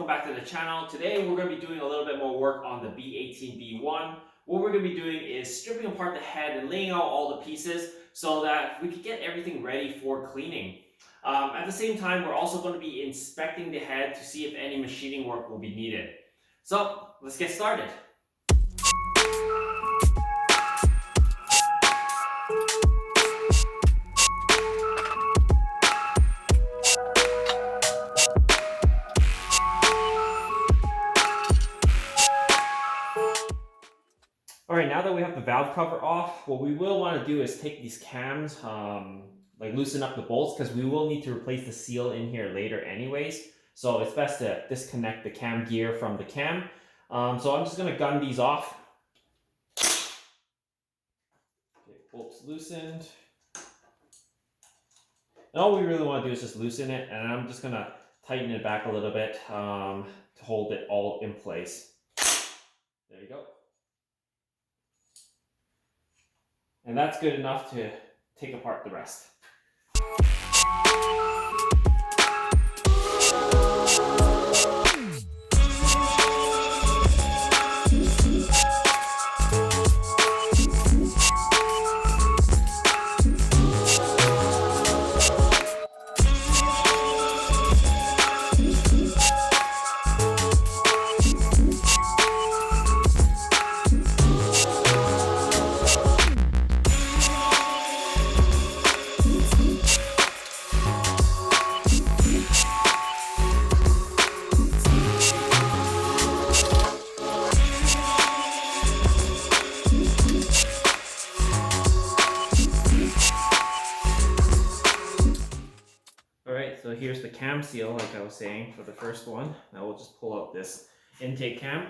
welcome back to the channel. Today we're going to be doing a little bit more work on the B18B1. What we're going to be doing is stripping apart the head and laying out all the pieces so that we can get everything ready for cleaning. At the same time, we're also going to be inspecting the head to see if any machining work will be needed. So let's get started. Alright, now that we have the valve cover off, what we will want to do is take these cams, loosen up the bolts, because we will need to replace the seal in here later anyways. So it's best to disconnect the cam gear from the cam. So I'm just going to gun these off. Okay, bolts loosened. And all we really want to do is just loosen it, and I'm just going to tighten it back a little bit to hold it all in place. There you go. And that's good enough to take apart the rest. So here's the cam seal, like I was saying, for the first one. Now we'll just pull out this intake cam.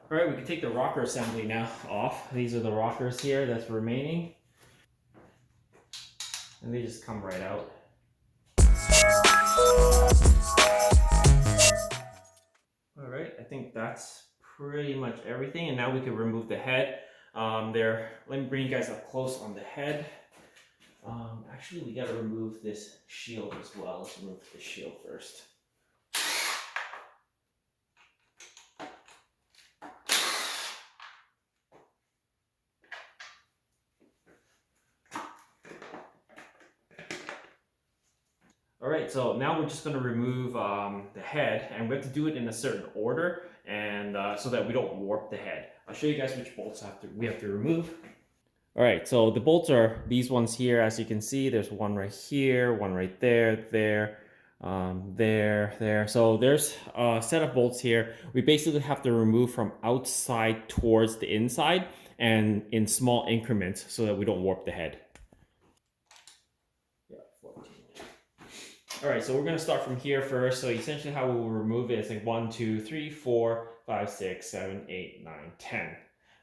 Alright, we can take the rocker assembly now off. These are the rockers here that's remaining. And they just come right out. Alright, I think that's pretty much everything, and now we can remove the head. Let me bring you guys up close on the head. Actually, we gotta remove this shield as well. Let's remove the shield first. Alright, so now we're just going to remove the head, and we have to do it in a certain order, and so that we don't warp the head. I'll show you guys which bolts we have to remove. Alright, so the bolts are these ones here. As you can see, there's one right here, one right there, there. So there's a set of bolts here. We basically have to remove from outside towards the inside, and in small increments so that we don't warp the head. Alright, so we're going to start from here first. So essentially how we'll remove it is like 1, 2, 3, 4, 5, 6, 7, 8, 9, 10.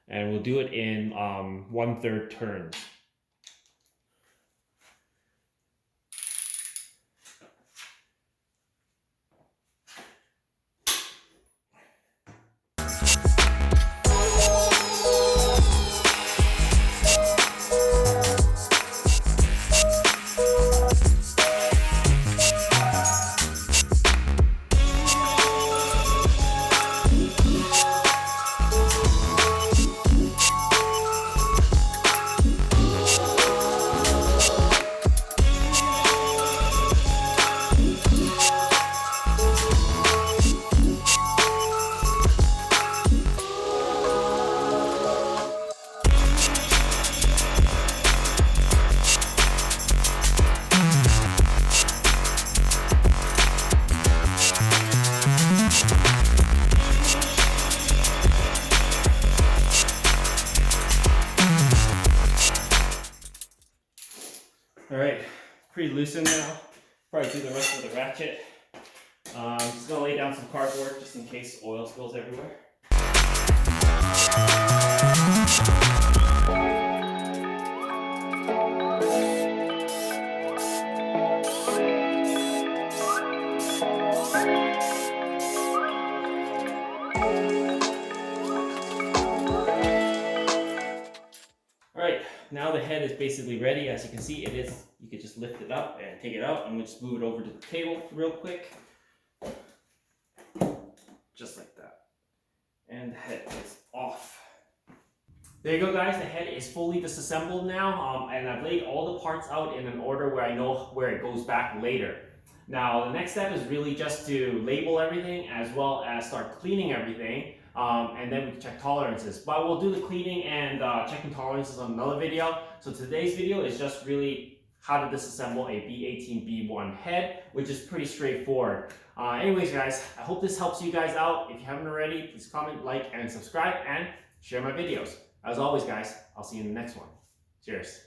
And we'll do it in 1/3 turns. Alright, pretty loosened now. Probably do the rest of the ratchet. I'm just going to lay down some cardboard just in case oil spills everywhere. All right, now the head is basically ready. As you can see, it is. You could just lift it up and take it out, and we'll just move it over to the table real quick. Just like that. And the head is off. There you go, guys. The head is fully disassembled now, and I've laid all the parts out in an order where I know where it goes back later. Now, the next step is really just to label everything as well as start cleaning everything, and then we can check tolerances. But we'll do the cleaning and checking tolerances on another video. So today's video is just really how to disassemble a B18B1 head, which is pretty straightforward. Anyways, guys, I hope this helps you guys out. If you haven't already, please comment, like, and subscribe, and share my videos. As always, guys, I'll see you in the next one. Cheers.